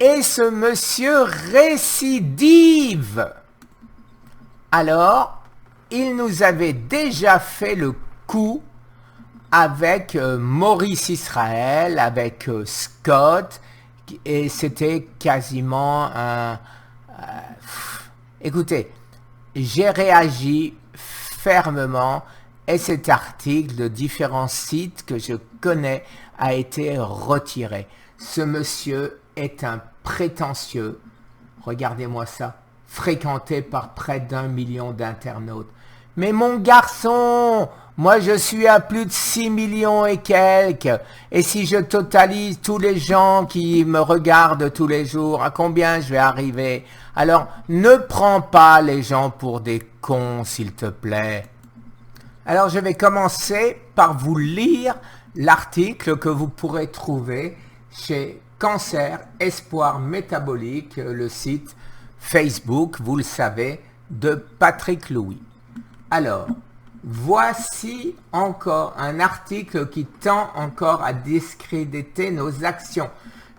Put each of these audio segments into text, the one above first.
Et ce monsieur récidive. Alors, il nous avait déjà fait le coup avec Maurice Israël, avec Scott, et c'était quasiment un... écoutez, j'ai réagi fermement et cet article de différents sites que je connais a été retiré. Ce monsieur est un prétentieux, regardez-moi ça, fréquenté par près d'1 million d'internautes. Mais mon garçon, moi je suis à plus de 6 millions et quelques, et si je totalise tous les gens qui me regardent tous les jours, à combien je vais arriver? Alors ne prends pas les gens pour des cons, s'il te plaît. Alors je vais commencer par vous lire l'article que vous pourrez trouver chez Cancer Espoir Métabolique, le site Facebook, vous le savez, de Patrick Louis. Alors, voici encore un article qui tend encore à discréditer nos actions.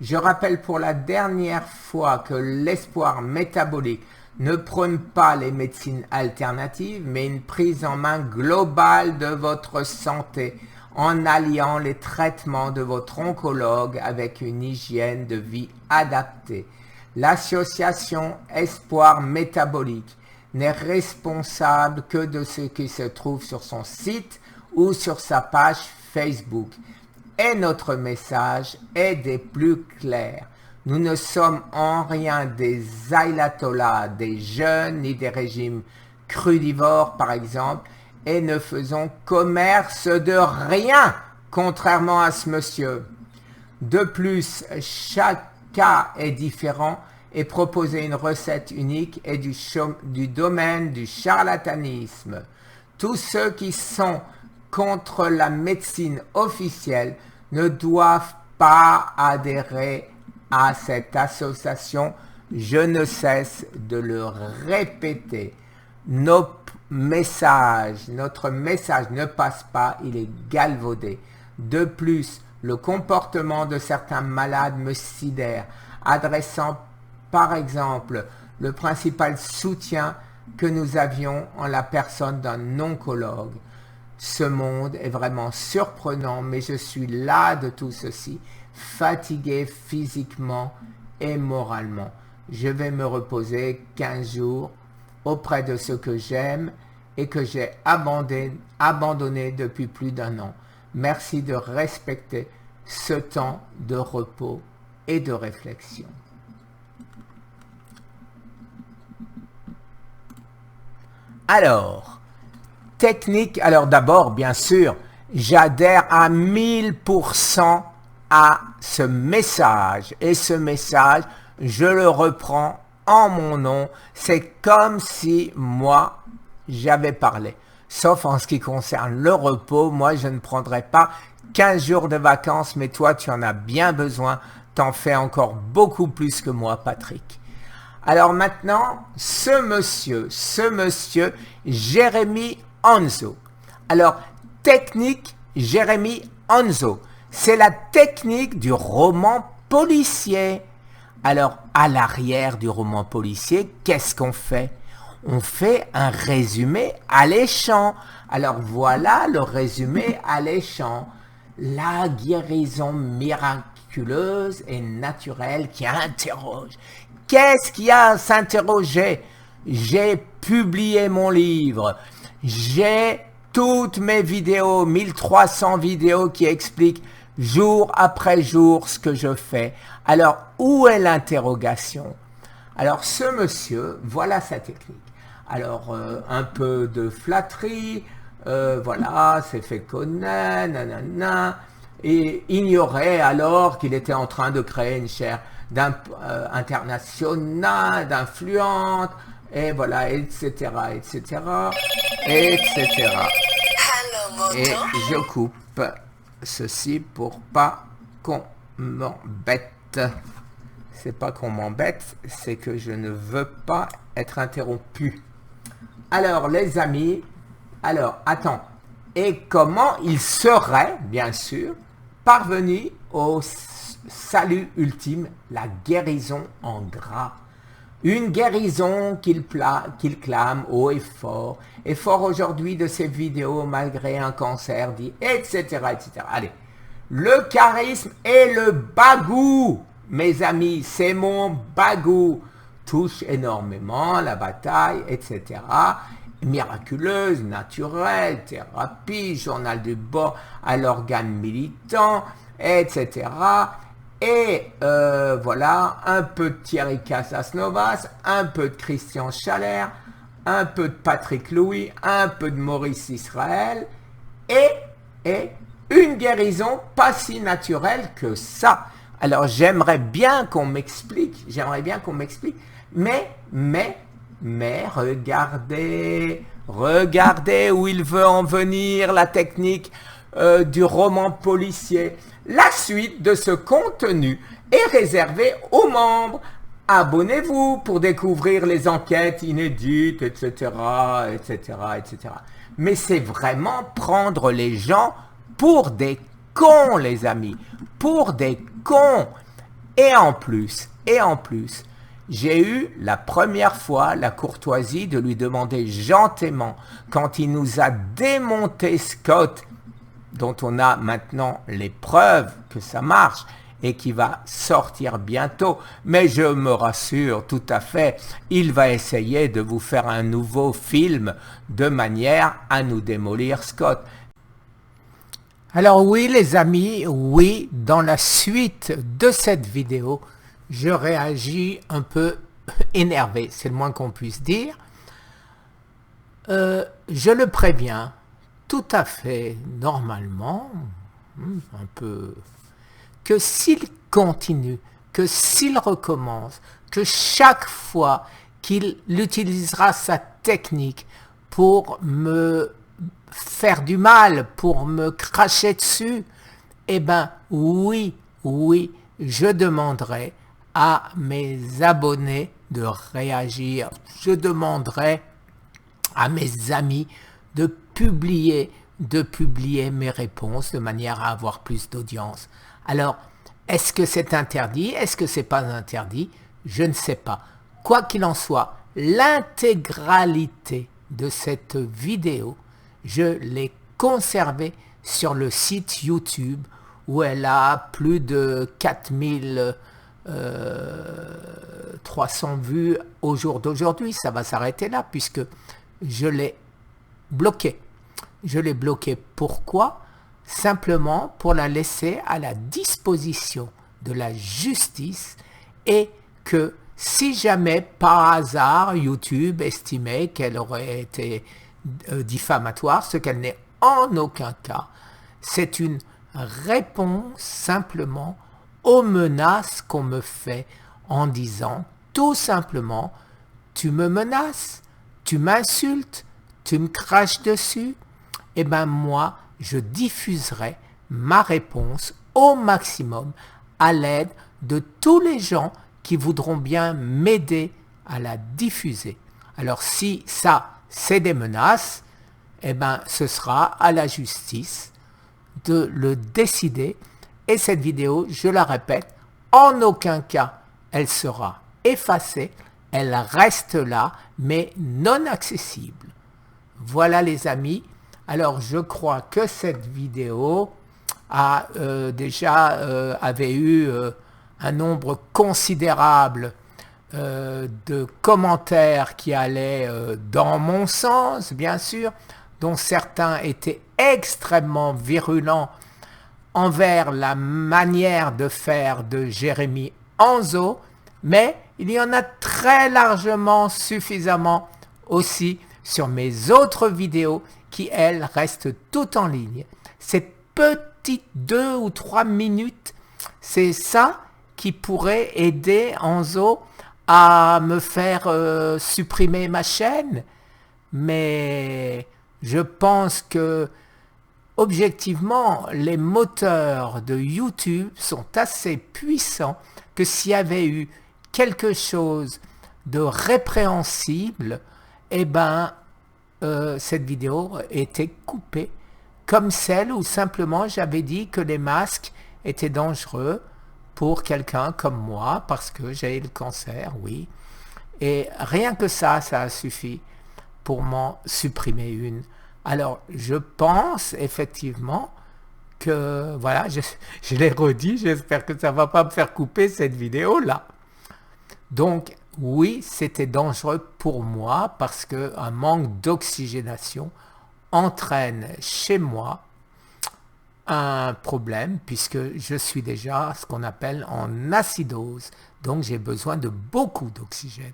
Je rappelle pour la dernière fois que l'espoir métabolique ne prône pas les médecines alternatives, mais une prise en main globale de votre santé en alliant les traitements de votre oncologue avec une hygiène de vie adaptée. L'association Espoir Métabolique n'est responsable que de ce qui se trouve sur son site ou sur sa page Facebook. Et notre message est des plus clairs. Nous ne sommes en rien des ayatollahs, des jeûnes ni des régimes crudivores par exemple, et ne faisons commerce de rien, contrairement à ce monsieur. De plus, chaque cas est différent et proposer une recette unique est du domaine du charlatanisme. Tous ceux qui sont contre la médecine officielle ne doivent pas adhérer à cette association. Je ne cesse de le répéter. Notre message ne passe pas, il est galvaudé. De plus, le comportement de certains malades me sidère, adressant par exemple le principal soutien que nous avions en la personne d'un oncologue. Ce monde est vraiment surprenant, mais je suis las de tout ceci, fatigué physiquement et moralement. Je vais me reposer 15 jours auprès de ceux que j'aime et que j'ai abandonné depuis plus d'1 an. Merci de respecter ce temps de repos et de réflexion. Alors, technique, alors d'abord, bien sûr, j'adhère à 1000% à ce message. Et ce message, je le reprends en mon nom. C'est comme si moi, j'avais parlé. Sauf en ce qui concerne le repos, moi, je ne prendrai pas 15 jours de vacances, mais toi, tu en as bien besoin. T'en fais encore beaucoup plus que moi, Patrick. Alors maintenant, ce monsieur, Jérémy Hanzo. Alors, technique Jérémy Hanzo, c'est la technique du roman policier. Alors, à l'arrière du roman policier, qu'est-ce qu'on fait? On fait un résumé alléchant. Alors voilà le résumé alléchant. La guérison miraculeuse et naturelle qui interroge. Qu'est-ce qu'il y a à s'interroger? J'ai publié mon livre. J'ai toutes mes vidéos, 1300 vidéos qui expliquent jour après jour ce que je fais. Alors, où est l'interrogation? Alors, ce monsieur, voilà sa technique. Alors, un peu de flatterie, voilà, c'est fait connaître, nanana, et ignorait alors qu'il était en train de créer une chaire internationale, d'influence, et voilà, etc., etc., etc. Et je coupe ceci pour pas qu'on m'embête. C'est pas qu'on m'embête, c'est que je ne veux pas être interrompu. Alors, les amis, alors, attends. Et comment il serait, bien sûr, parvenu au salut ultime, la guérison en gras. Une guérison qu'il clame haut et fort aujourd'hui de ses vidéos malgré un cancer, dit, etc., etc. Allez, le charisme et le bagou, mes amis, c'est mon bagou, touche énormément la bataille, etc., miraculeuse, naturelle, thérapie, journal du bord à l'organe militant, etc., et voilà, un peu de Thierry Casasnovas, un peu de Christian Schaller, un peu de Patrick Louis, un peu de Maurice Israël, et une guérison pas si naturelle que ça. Alors j'aimerais bien qu'on m'explique, mais regardez où il veut en venir, la technique du roman policier. La suite de ce contenu est réservée aux membres. Abonnez-vous pour découvrir les enquêtes inédites, etc., etc., etc. Mais c'est vraiment prendre les gens pour des cons, les amis, pour des cons. Et en plus, j'ai eu la première fois la courtoisie de lui demander gentiment, quand il nous a démonté Scott, dont on a maintenant les preuves que ça marche et qui va sortir bientôt, mais je me rassure tout à fait, il va essayer de vous faire un nouveau film de manière à nous démolir Scott. Alors oui les amis, oui, dans la suite de cette vidéo, je réagis un peu énervé, c'est le moins qu'on puisse dire. Je le préviens, tout à fait normalement, un peu, que s'il continue, que s'il recommence, que chaque fois qu'il utilisera sa technique pour me faire du mal, pour me cracher dessus, eh ben oui, je demanderai à mes abonnés de réagir, je demanderai à mes amis de publier mes réponses de manière à avoir plus d'audience. Alors, est-ce que c'est interdit? Est-ce que c'est pas interdit? Je ne sais pas. Quoi qu'il en soit, l'intégralité de cette vidéo, je l'ai conservée sur le site YouTube où elle a plus de 4300 vues au jour d'aujourd'hui. Ça va s'arrêter là puisque je l'ai bloquée. Je l'ai bloquée. Pourquoi? Simplement pour la laisser à la disposition de la justice et que si jamais par hasard YouTube estimait qu'elle aurait été diffamatoire, ce qu'elle n'est en aucun cas, c'est une réponse simplement aux menaces qu'on me fait en disant tout simplement tu me menaces, tu m'insultes, tu me craches dessus, et bien moi je diffuserai ma réponse au maximum à l'aide de tous les gens qui voudront bien m'aider à la diffuser. Alors si ça c'est des menaces, eh ben ce sera à la justice de le décider. Et cette vidéo, je la répète, en aucun cas elle sera effacée, elle reste là, mais non accessible. Voilà les amis. Alors je crois que cette vidéo a avait eu un nombre considérable de commentaires qui allaient dans mon sens, bien sûr, dont certains étaient extrêmement virulents envers la manière de faire de Jérémy Anzo, mais il y en a très largement suffisamment aussi sur mes autres vidéos qui, elles, restent toutes en ligne. Ces petites 2 ou 3 minutes, c'est ça qui pourrait aider Anzo à me faire supprimer ma chaîne. Mais je pense que objectivement, les moteurs de YouTube sont assez puissants que s'il y avait eu quelque chose de répréhensible, eh ben, cette vidéo était coupée, comme celle où simplement j'avais dit que les masques étaient dangereux pour quelqu'un comme moi, parce que j'ai le cancer, oui. Et rien que ça a suffi pour m'en supprimer une. Alors, je pense effectivement que, voilà, je l'ai redit, j'espère que ça ne va pas me faire couper cette vidéo-là. Donc, oui, c'était dangereux pour moi parce qu'un manque d'oxygénation entraîne chez moi un problème puisque je suis déjà ce qu'on appelle en acidose. Donc, j'ai besoin de beaucoup d'oxygène.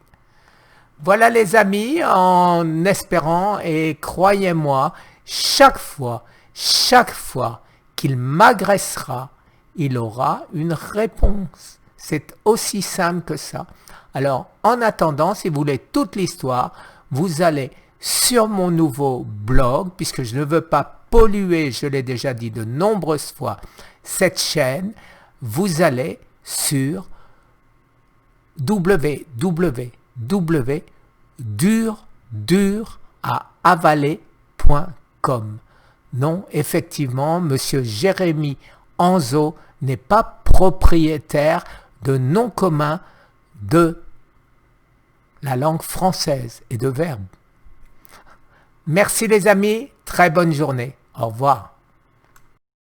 Voilà les amis, en espérant et croyez-moi, chaque fois qu'il m'agressera, il aura une réponse. C'est aussi simple que ça. Alors, en attendant, si vous voulez toute l'histoire, vous allez sur mon nouveau blog, puisque je ne veux pas polluer, je l'ai déjà dit de nombreuses fois, cette chaîne, vous allez sur www.durduravaler.com. Non, effectivement, Monsieur Jérémy Anzo n'est pas propriétaire de nom commun de la langue française et de verbes. Merci les amis, très bonne journée. Au revoir.